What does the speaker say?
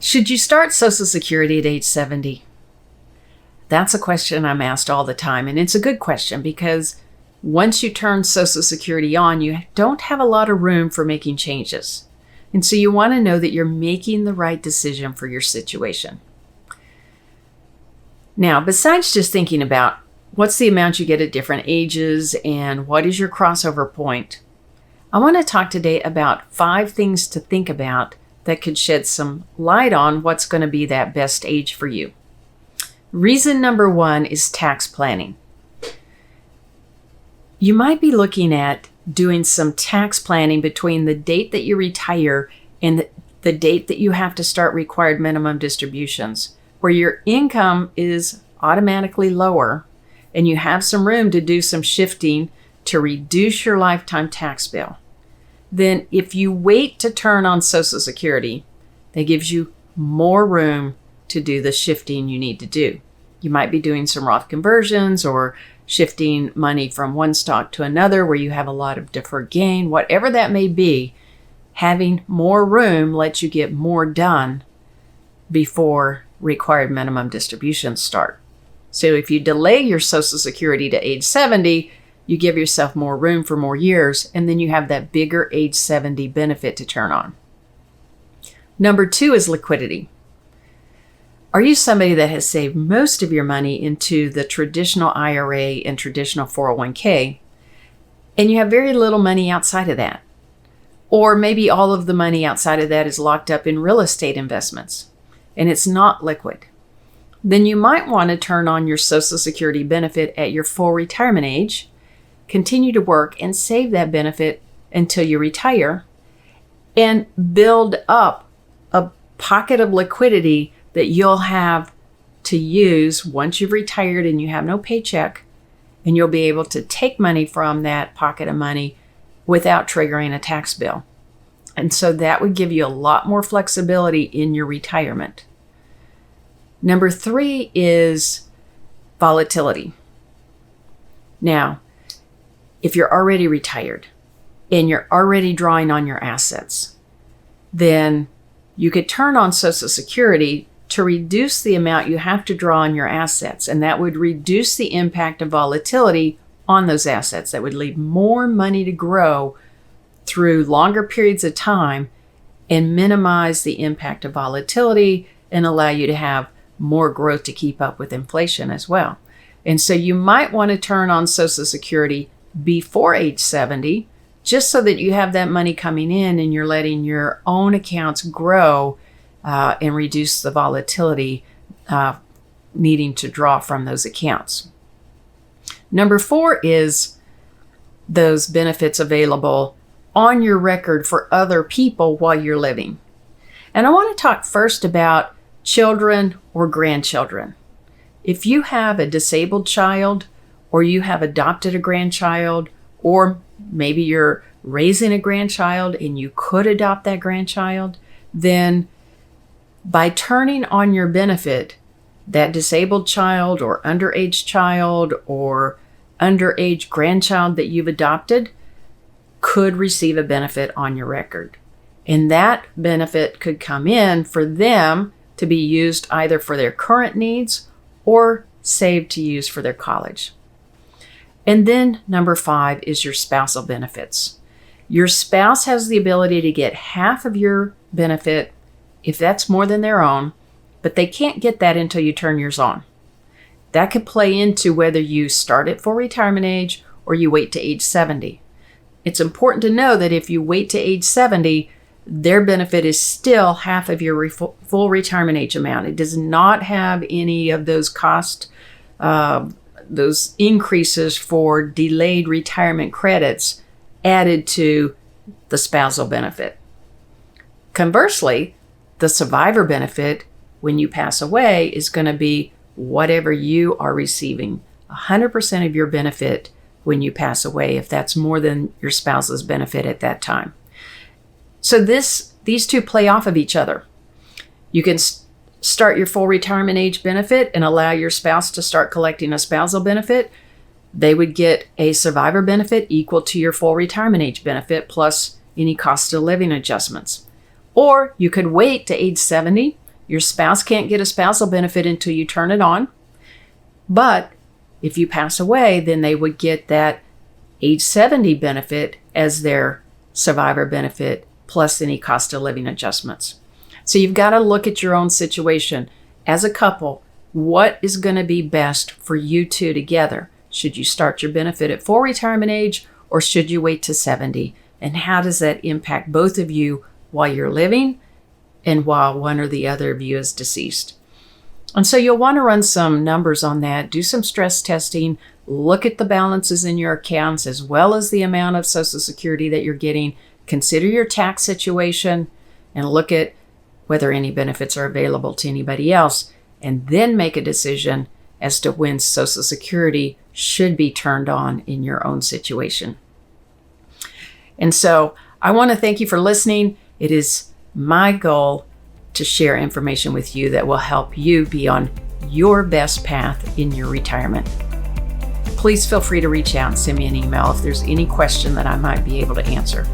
Should you start Social Security at age 70? That's a question I'm asked all the time, and it's a good question because once you turn Social Security on, you don't have a lot of room for making changes. And so you want to know that you're making the right decision for your situation. Now, besides just thinking about what's the amount you get at different ages and what is your crossover point, I want to talk today about 5 things to think about that could shed some light on what's going to be that best age for you. Reason number 1 is tax planning. You might be looking at doing some tax planning between the date that you retire and the date that you have to start required minimum distributions, where your income is automatically lower and you have some room to do some shifting to reduce your lifetime tax bill. Then if you wait to turn on Social Security, that gives you more room to do the shifting you need to do. You might be doing some Roth conversions or shifting money from one stock to another where you have a lot of deferred gain. Whatever that may be, having more room lets you get more done before required minimum distributions start. So if you delay your Social Security to age 70, you give yourself more room for more years, and then you have that bigger age 70 benefit to turn on. Number 2 is liquidity. Are you somebody that has saved most of your money into the traditional IRA and traditional 401k, and you have very little money outside of that? Or maybe all of the money outside of that is locked up in real estate investments, and it's not liquid. Then you might want to turn on your Social Security benefit at your full retirement age, continue to work and save that benefit until you retire, and build up a pocket of liquidity that you'll have to use once you've retired and you have no paycheck, and you'll be able to take money from that pocket of money without triggering a tax bill. And so that would give you a lot more flexibility in your retirement. Number 3 is volatility. Now, if you're already retired and you're already drawing on your assets, then you could turn on Social Security to reduce the amount you have to draw on your assets, and that would reduce the impact of volatility on those assets. That would leave more money to grow through longer periods of time and minimize the impact of volatility and allow you to have more growth to keep up with inflation as well. And so you might want to turn on Social Security before age 70, just so that you have that money coming in and you're letting your own accounts grow and reduce the volatility needing to draw from those accounts. Number 4 is those benefits available on your record for other people while you're living. And I want to talk first about children or grandchildren. If you have a disabled child, or you have adopted a grandchild, or maybe you're raising a grandchild and you could adopt that grandchild, then by turning on your benefit, that disabled child or underage child or underage grandchild that you've adopted could receive a benefit on your record. And that benefit could come in for them to be used either for their current needs or saved to use for their college. And then number 5 is your spousal benefits. Your spouse has the ability to get half of your benefit if that's more than their own, but they can't get that until you turn yours on. That could play into whether you start at full retirement age or you wait to age 70. It's important to know that if you wait to age 70, their benefit is still half of your full retirement age amount. It does not have any of those those increases for delayed retirement credits added to the spousal benefit. Conversely, the survivor benefit when you pass away is going to be whatever you are receiving, 100% of your benefit when you pass away, if that's more than your spouse's benefit at that time. So these two play off of each other. You can start your full retirement age benefit and allow your spouse to start collecting a spousal benefit. They would get a survivor benefit equal to your full retirement age benefit plus any cost of living adjustments. Or you could wait to age 70 Your spouse can't get a spousal benefit until you turn it on. But if you pass away, then they would get that age 70 benefit as their survivor benefit, plus any cost of living adjustments. So you've got to look at your own situation. As a couple, what is going to be best for you two together? Should you start your benefit at full retirement age, or should you wait to 70? And how does that impact both of you while you're living and while one or the other of you is deceased? And so you'll want to run some numbers on that, do some stress testing, look at the balances in your accounts as well as the amount of Social Security that you're getting, consider your tax situation, and look at whether any benefits are available to anybody else, and then make a decision as to when Social Security should be turned on in your own situation. And so I want to thank you for listening. It is my goal to share information with you that will help you be on your best path in your retirement. Please feel free to reach out and send me an email if there's any question that I might be able to answer.